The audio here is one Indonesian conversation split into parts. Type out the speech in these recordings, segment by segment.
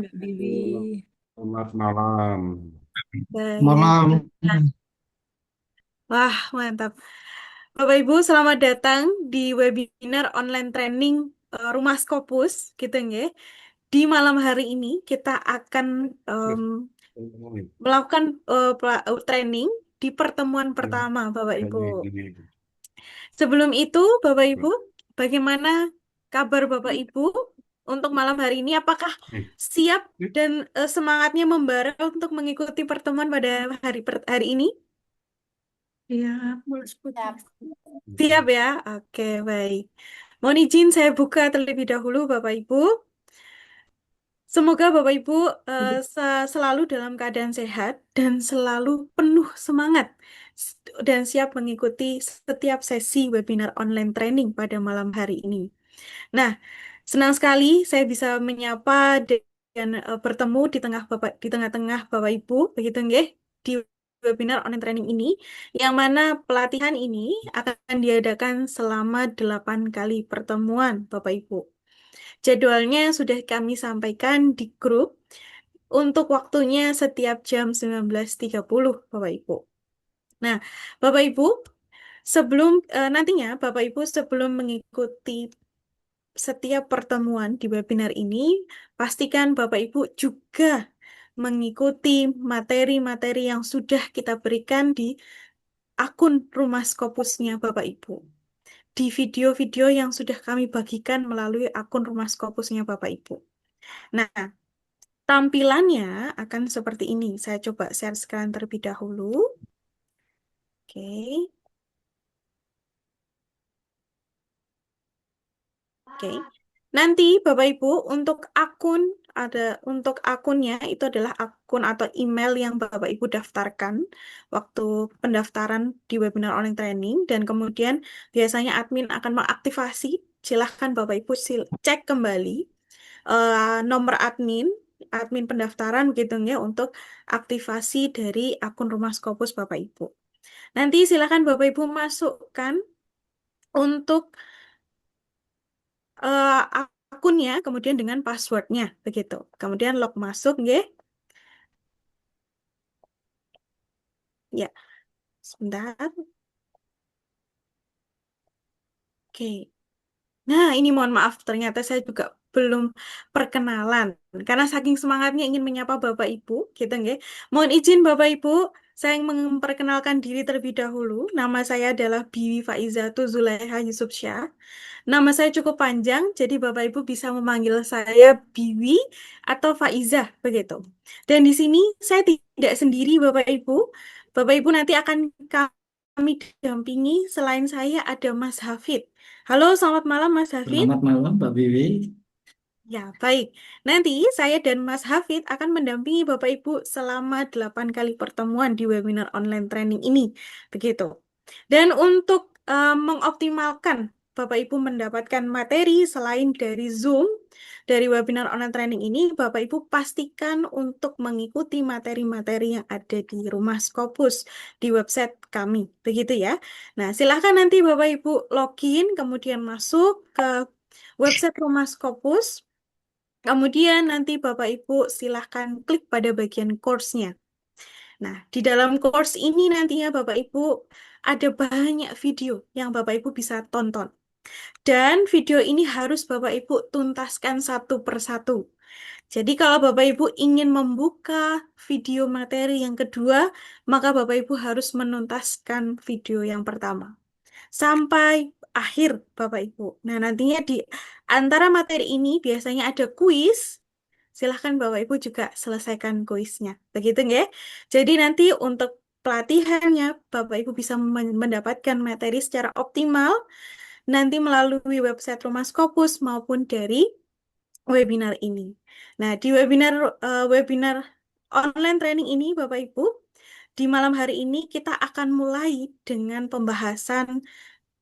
Mbak Bibi. Selamat malam. Baik. Malam. Wah, mantap. Bapak Ibu, selamat datang di webinar online training Rumah Scopus, gitu nggih. Di malam hari ini kita akan melakukan training di pertemuan pertama, Bapak Ibu. Sebelum itu, Bapak Ibu, bagaimana kabar Bapak Ibu untuk malam hari ini? Apakah siap dan semangatnya membara untuk mengikuti pertemuan pada hari ini? Iya, Siap. Siap ya? Oke, baik. Mohon izin saya buka terlebih dahulu, Bapak Ibu. Semoga Bapak Ibu selalu dalam keadaan sehat dan selalu penuh semangat dan siap mengikuti setiap sesi webinar online training pada malam hari ini. Nah, senang sekali saya bisa menyapa dan bertemu di tengah-tengah Bapak Ibu, begitu nggih, di webinar online training ini, yang mana pelatihan ini akan diadakan selama 8 kali pertemuan, Bapak Ibu. Jadwalnya sudah kami sampaikan di grup untuk waktunya setiap jam 19.30, Bapak Ibu. Nah, Bapak Ibu, nantinya Bapak Ibu sebelum mengikuti setiap pertemuan di webinar ini, pastikan Bapak Ibu juga mengikuti materi-materi yang sudah kita berikan di akun Rumah Scopusnya Bapak Ibu. Di video-video yang sudah kami bagikan melalui akun Rumah Scopusnya Bapak Ibu. Nah, tampilannya akan seperti ini. Saya coba share screen terlebih dahulu. Oke. Oke. Nanti Bapak Ibu untuk akunnya itu adalah akun atau email yang Bapak Ibu daftarkan waktu pendaftaran di webinar online training dan kemudian biasanya admin akan mengaktifasi. Silahkan Bapak Ibu cek kembali nomor admin pendaftaran gitu ya untuk aktivasi dari akun Rumah Scopus Bapak Ibu. Nanti silakan Bapak Ibu masukkan untuk eh, akunnya, kemudian dengan passwordnya, begitu. Kemudian log masuk, nggih. Ya, sebentar. Oke. Nah, ini mohon maaf, ternyata saya juga belum perkenalan. Karena saking semangatnya ingin menyapa Bapak Ibu, gitu nggih. Mohon izin Bapak Ibu, saya ingin memperkenalkan diri terlebih dahulu. Nama saya adalah Biwi Faizatu Zulaiha Yusuf Syah. Nama saya cukup panjang, jadi Bapak Ibu bisa memanggil saya Biwi atau Faizah, begitu. Dan di sini saya tidak sendiri, Bapak Ibu. Bapak Ibu nanti akan kami dampingi, selain saya ada Mas Hafid. Halo, selamat malam Mas Hafid. selamat malam Mbak Bibi. Ya, baik. Nanti saya dan Mas Hafid akan mendampingi Bapak Ibu selama 8 kali pertemuan di webinar online training ini. Begitu. Dan untuk mengoptimalkan Bapak Ibu mendapatkan materi selain dari Zoom, dari webinar online training ini, Bapak Ibu pastikan untuk mengikuti materi-materi yang ada di Rumah Scopus di website kami. Begitu ya. Nah, silahkan nanti Bapak Ibu login, kemudian masuk ke website Rumah Scopus. Kemudian nanti Bapak Ibu silahkan klik pada bagian course-nya. Nah, di dalam course ini nantinya Bapak Ibu ada banyak video yang Bapak Ibu bisa tonton. Dan video ini harus Bapak Ibu tuntaskan satu persatu. Jadi kalau Bapak Ibu ingin membuka video materi yang kedua, maka Bapak Ibu harus menuntaskan video yang pertama sampai akhir Bapak Ibu. Nah, nantinya di antara materi ini biasanya ada kuis. Silahkan Bapak Ibu juga selesaikan kuisnya. Begitu nggih? Jadi nanti untuk pelatihannya Bapak Ibu bisa mendapatkan materi secara optimal nanti melalui website Rumah Scopus maupun dari webinar ini. Nah, di webinar online training ini Bapak Ibu, di malam hari ini kita akan mulai dengan pembahasan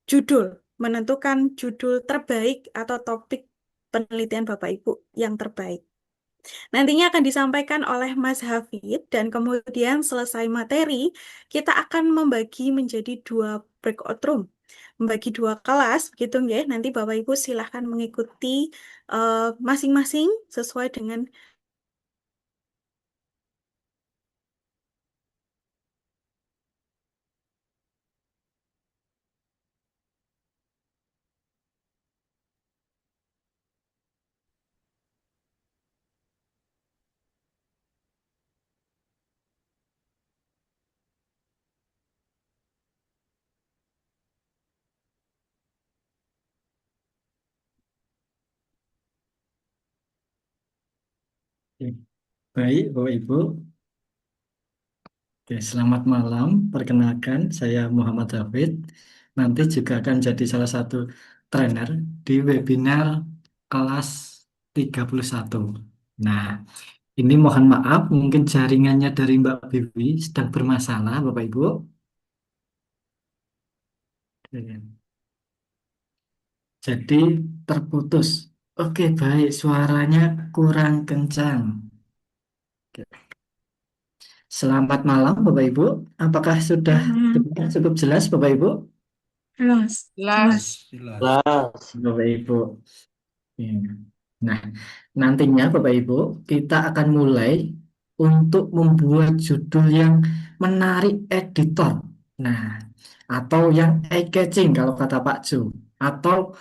judul, menentukan judul terbaik atau topik penelitian Bapak Ibu yang terbaik. Nantinya akan disampaikan oleh Mas Hafid dan kemudian selesai materi, kita akan membagi menjadi 2 breakout room. Membagi 2 kelas, gitu nggih. Nanti Bapak Ibu silahkan mengikuti masing-masing sesuai dengan Oke. Baik, Bapak Ibu. Oke, selamat malam. Perkenalkan, saya Muhammad Hafid. Nanti juga akan jadi salah satu trainer di webinar kelas 31. Nah, ini mohon maaf, mungkin jaringannya dari Mbak Bibi sedang bermasalah, Bapak Ibu. Oke. Jadi terputus. Oke, baik, suaranya kurang kencang. Oke. Selamat malam, Bapak Ibu. Apakah sudah cukup jelas, Bapak Ibu? Jelas, jelas. Jelas. Bapak Ibu. Ya. Nah, nantinya Bapak Ibu, kita akan mulai untuk membuat judul yang menarik editor. Nah, atau yang eye-catching kalau kata Pak Ju, atau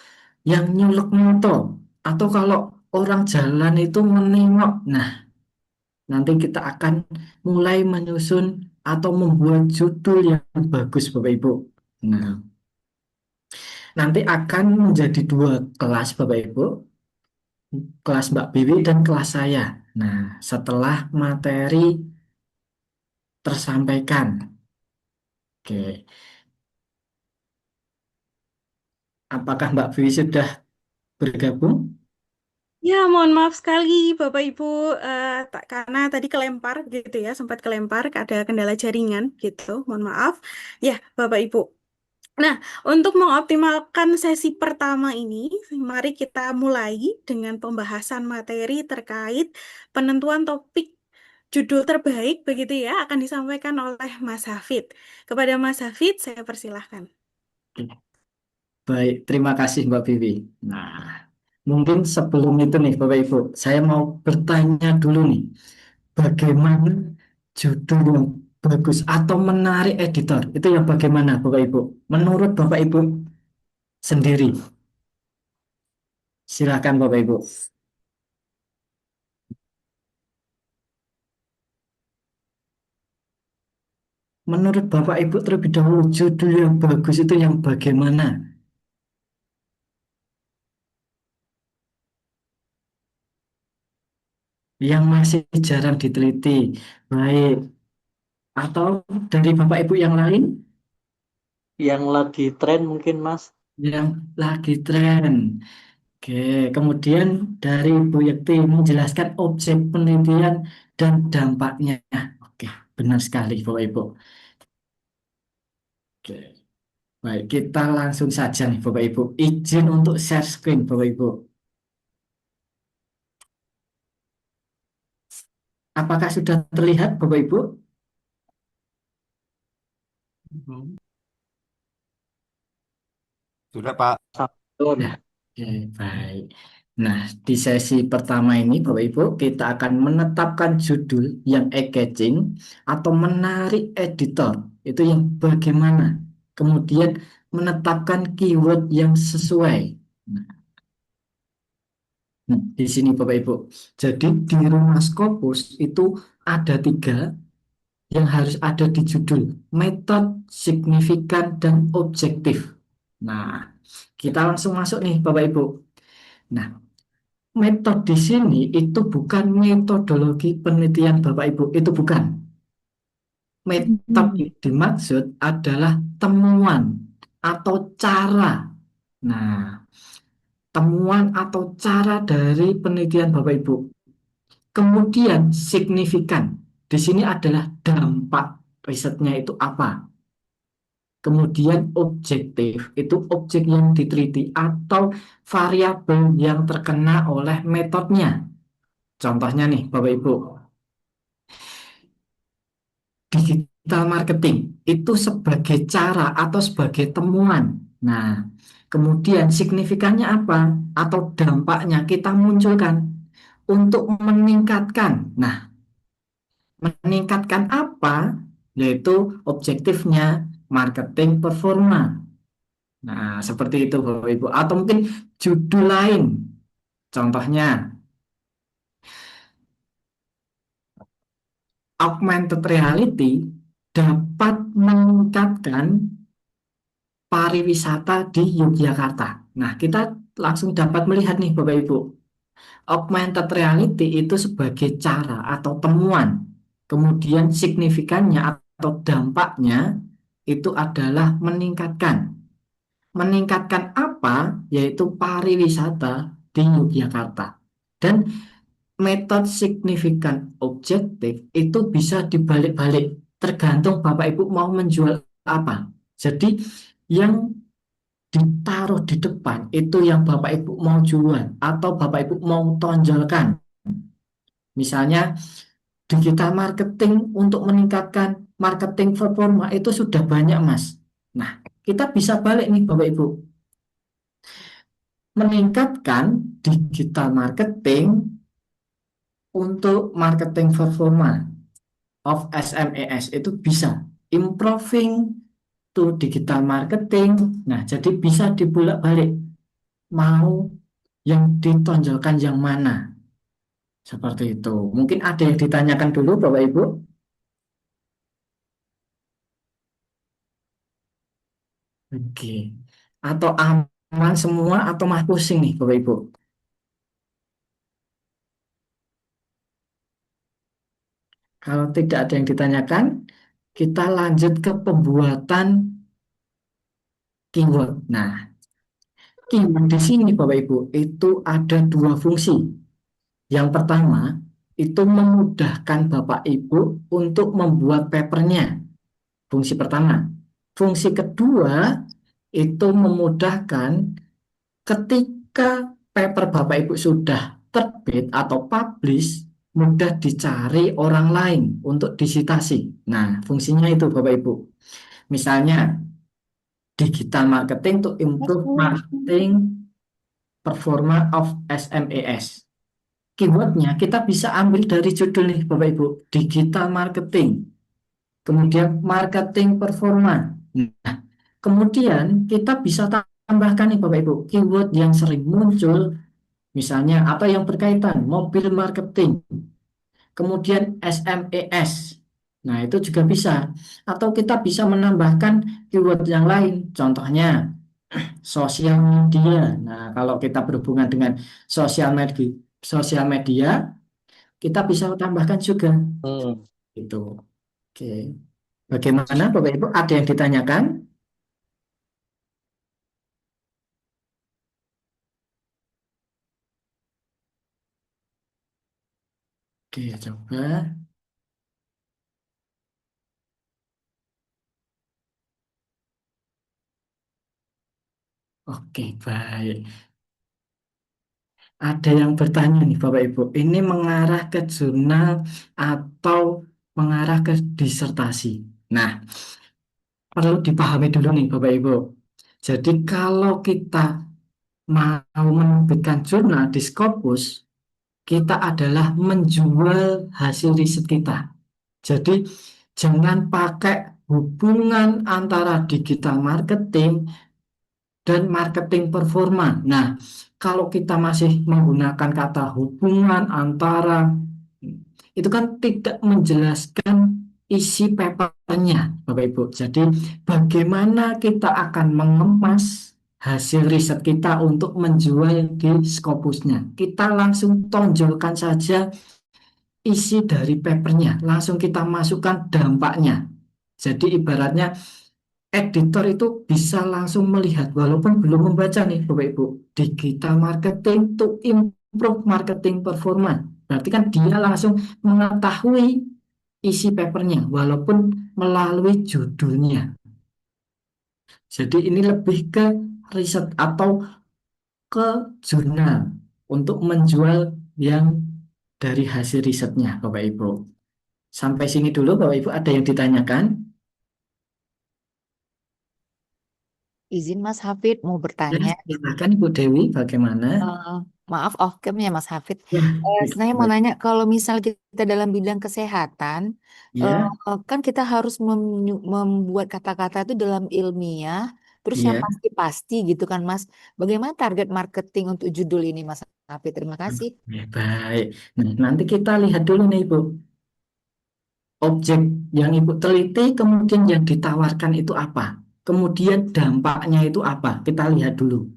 yang nyulek moto, atau kalau orang jalan itu menengok. Nah, nanti kita akan mulai menyusun atau membuat judul yang bagus Bapak Ibu. Nah, nanti akan menjadi dua kelas Bapak Ibu, kelas Mbak Biwi dan kelas saya. Nah, setelah materi tersampaikan. Oke, apakah Mbak Biwi sudah bergabung? Ya, mohon maaf sekali Bapak Ibu, karena tadi kelempar gitu ya, sempat kelempar, ada kendala jaringan gitu, mohon maaf. Ya, Bapak Ibu. Nah, untuk mengoptimalkan sesi pertama ini, mari kita mulai dengan pembahasan materi terkait penentuan topik judul terbaik, begitu ya, akan disampaikan oleh Mas Hafid. Kepada Mas Hafid, saya persilahkan. Baik, terima kasih Mbak Biwi. Nah, mungkin sebelum itu nih Bapak Ibu, saya mau bertanya dulu nih, bagaimana judul yang bagus atau menarik editor? Itu yang bagaimana Bapak Ibu? Menurut Bapak Ibu sendiri, silakan Bapak Ibu. Menurut Bapak Ibu terlebih dahulu, judul yang bagus itu yang bagaimana? Yang masih jarang diteliti, baik. Atau dari Bapak Ibu yang lain, Yang lagi tren mungkin Mas. yang lagi tren. Oke, kemudian dari Bu Yekti menjelaskan objek penelitian dan dampaknya. Oke, benar sekali Bapak Ibu. Oke, baik kita langsung saja nih Bapak Ibu. Izin untuk share screen Bapak Ibu. Apakah sudah terlihat Bapak Ibu? Sudah, Pak. Betul. Ya, oke, baik. Nah, di sesi pertama ini, Bapak Ibu, kita akan menetapkan judul yang eye-catching atau menarik editor. Itu yang bagaimana. Kemudian menetapkan keyword yang sesuai. Nah, di sini Bapak Ibu. Jadi di Rumah Scopus itu ada tiga yang harus ada di judul. Metode, signifikan, dan objektif. Nah, kita langsung masuk nih Bapak Ibu. Nah, metode di sini itu bukan metodologi penelitian Bapak Ibu, itu bukan. Metode yang dimaksud adalah temuan atau cara. Nah, temuan atau cara dari penelitian Bapak Ibu. Kemudian signifikan. Di sini adalah dampak risetnya itu apa. Kemudian objektif itu objek yang diteliti atau variabel yang terkena oleh metodenya. Contohnya nih Bapak Ibu, digital marketing itu sebagai cara atau sebagai temuan. Nah, kemudian signifikannya apa? Atau dampaknya kita munculkan untuk meningkatkan. Nah, meningkatkan apa? Yaitu objektifnya marketing performa. Nah, seperti itu Bapak Ibu. Atau mungkin judul lain. Contohnya, augmented reality dapat meningkatkan pariwisata di Yogyakarta. Nah, kita langsung dapat melihat nih Bapak Ibu. Augmented reality itu sebagai cara atau temuan, kemudian signifikannya atau dampaknya itu adalah meningkatkan. Meningkatkan apa? Yaitu pariwisata di Yogyakarta. Dan metode signifikan objektif itu bisa dibalik-balik, tergantung Bapak Ibu mau menjual apa. Jadi yang ditaruh di depan itu yang Bapak Ibu mau jual atau Bapak Ibu mau tonjolkan. Misalnya digital marketing untuk meningkatkan marketing performa itu sudah banyak, Mas. Nah, kita bisa balik nih Bapak Ibu. Meningkatkan digital marketing untuk marketing performa of SMES itu bisa improving to digital marketing. Nah, jadi bisa dibulak-balik. Mau yang ditonjolkan yang mana? Seperti itu. Mungkin ada yang ditanyakan dulu, Bapak Ibu. Oke. Atau aman semua atau masih pusing nih, Bapak Ibu. Kalau tidak ada yang ditanyakan, kita lanjut ke pembuatan keyword. Nah, keyword di sini, Bapak Ibu, itu ada dua fungsi. Yang pertama, itu memudahkan Bapak Ibu untuk membuat papernya. Fungsi pertama. Fungsi kedua, itu memudahkan ketika paper Bapak Ibu sudah terbit atau publish, mudah dicari orang lain untuk disitasi. Nah, fungsinya itu Bapak Ibu. Misalnya, digital marketing to improve marketing performa of SMES. Keywordnya kita bisa ambil dari judul nih Bapak Ibu, digital marketing, kemudian marketing performa. Nah, kemudian kita bisa tambahkan nih Bapak Ibu, keyword yang sering muncul, misalnya apa yang berkaitan, mobil marketing, kemudian SMES. Nah, itu juga bisa. Atau kita bisa menambahkan keyword yang lain, contohnya sosial media. Nah, kalau kita berhubungan dengan sosial media, kita bisa tambahkan juga Hmm. itu. Oke. Bagaimana Bapak Ibu? Ada yang ditanyakan? Oke, coba. Oke, baik. Ada yang bertanya nih Bapak Ibu, ini mengarah ke jurnal atau mengarah ke disertasi? Nah, perlu dipahami dulu nih Bapak Ibu. Jadi kalau kita mau menerbitkan jurnal di Scopus, kita adalah menjual hasil riset kita. Jadi jangan pakai hubungan antara digital marketing dan marketing performa. Nah, kalau kita masih menggunakan kata hubungan antara, itu kan tidak menjelaskan isi papernya, Bapak Ibu. Jadi, bagaimana kita akan mengemas hasil riset kita untuk menjual di Scopusnya. Kita langsung tonjolkan saja isi dari papernya, langsung kita masukkan dampaknya. Jadi, ibaratnya editor itu bisa langsung melihat walaupun belum membaca nih Bapak Ibu, digital marketing to improve marketing performa, berarti kan dia langsung mengetahui isi papernya walaupun melalui judulnya. Jadi ini lebih ke riset atau ke jurnal untuk menjual yang dari hasil risetnya Bapak Ibu. Sampai sini dulu Bapak Ibu, ada yang ditanyakan? Izin Mas Hafid mau Ya, bertanya. silakan Ibu Dewi, bagaimana? Eh, maaf off cam ya Mas Hafid. Ya, Saya mau nanya kalau misal kita dalam bidang kesehatan, ya, kan kita harus membuat kata-kata itu dalam ilmiah, terus yang iya. pasti-pasti gitu kan Mas. Bagaimana target marketing untuk judul ini Mas Hafid? Terima kasih. Ya, baik. Nah, nanti kita lihat dulu nih Ibu. Objek yang Ibu teliti, kemudian yang ditawarkan itu apa? Kemudian dampaknya itu apa? Kita lihat dulu.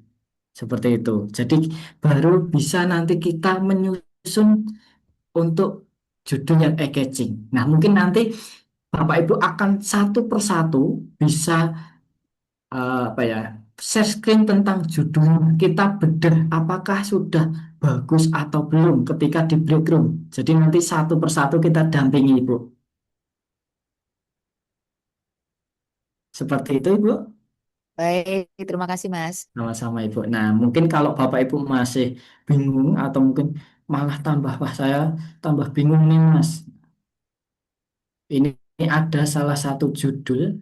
Seperti itu. Jadi baru bisa nanti kita menyusun untuk judul yang eye-catching. Nah, mungkin nanti Bapak Ibu akan satu persatu bisa apa ya, share screen tentang judul, kita bedah apakah sudah bagus atau belum ketika di break room. Jadi nanti satu persatu kita dampingi Ibu. Seperti itu Ibu. Baik, terima kasih Mas. Sama-sama Ibu. Nah, mungkin kalau Bapak Ibu masih bingung atau mungkin malah tambah, wah saya tambah bingung nih Mas. Ini ada salah satu judul.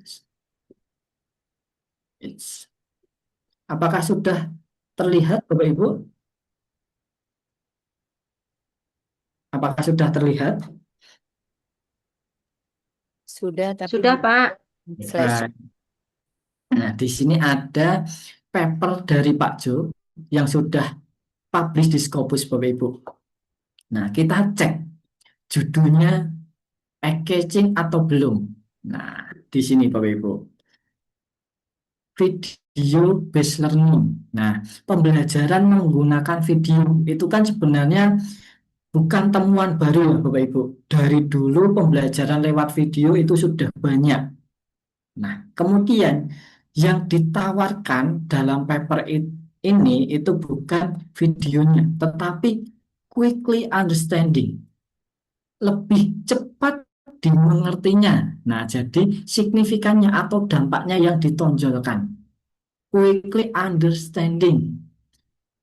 Apakah sudah terlihat Bapak Ibu? Apakah sudah terlihat? Sudah, tapi Sudah, Pak. slide. Nah, di sini ada paper dari Pak Jo yang sudah publish di Scopus Bapak Ibu. Nah, kita cek judulnya eye-catching atau belum. Nah, di sini Bapak Ibu. Video based learning. Nah, pembelajaran menggunakan video itu kan sebenarnya bukan temuan baru ya Bapak Ibu. Dari dulu pembelajaran lewat video itu sudah banyak. Nah, kemudian yang ditawarkan dalam paper ini itu bukan videonya, tetapi quickly understanding, lebih cepat dimengertinya. Nah, jadi signifikannya atau dampaknya yang ditonjolkan, quickly understanding.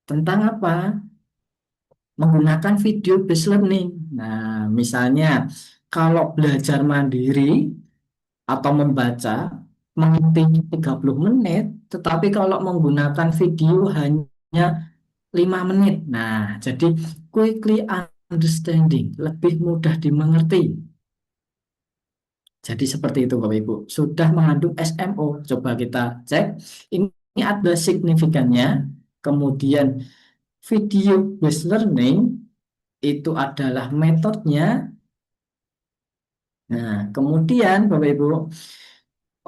Tentang apa? Menggunakan video based learning. Nah, misalnya kalau belajar mandiri atau membaca mungkin 30 menit, tetapi kalau menggunakan video hanya 5 menit. Nah, jadi quickly understanding, lebih mudah dimengerti. Jadi seperti itu Bapak Ibu. Sudah mengandung SMO. Coba kita cek. Ini ada signifikannya. Kemudian video based learning itu adalah metodenya. Nah, kemudian Bapak Ibu,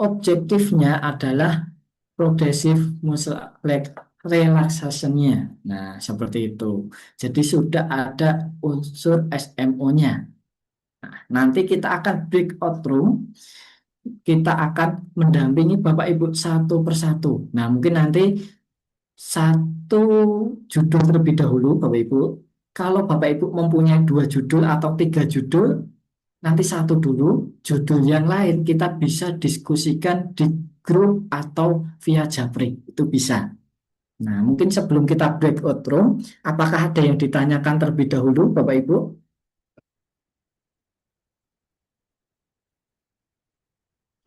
objektifnya adalah progressive muscle relaxation-nya. Nah, seperti itu. Jadi sudah ada unsur SMO-nya. Nah, nanti kita akan breakout room, kita akan mendampingi Bapak Ibu satu persatu. Nah, mungkin nanti satu judul terlebih dahulu Bapak Ibu. Kalau Bapak Ibu mempunyai 2 judul atau 3 judul, nanti satu dulu, judul yang lain kita bisa diskusikan di grup atau via Japri, itu bisa. Nah, mungkin sebelum kita breakout room, apakah ada yang ditanyakan terlebih dahulu, Bapak Ibu?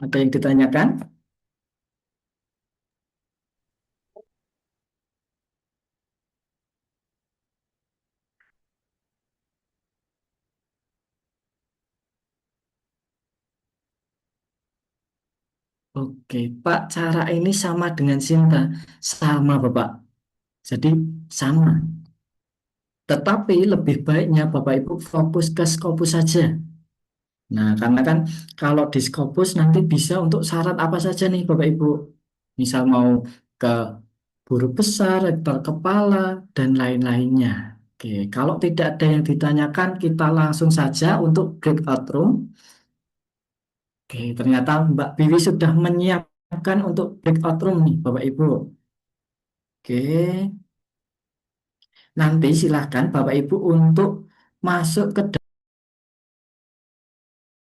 Ada yang ditanyakan? Oke, Pak, cara ini sama dengan Sinta. Sama, Bapak. Jadi, sama. Tetapi lebih baiknya Bapak Ibu fokus ke Scopus saja. Nah, karena kan kalau di Scopus nanti bisa untuk syarat apa saja nih Bapak Ibu. Misal mau ke guru besar, rektor kepala, dan lain-lainnya. Oke, kalau tidak ada yang ditanyakan, kita langsung saja untuk breakout room. Oke, ternyata Mbak Biwi sudah menyiapkan untuk breakout room nih Bapak Ibu. Oke, nanti silahkan Bapak Ibu untuk masuk ke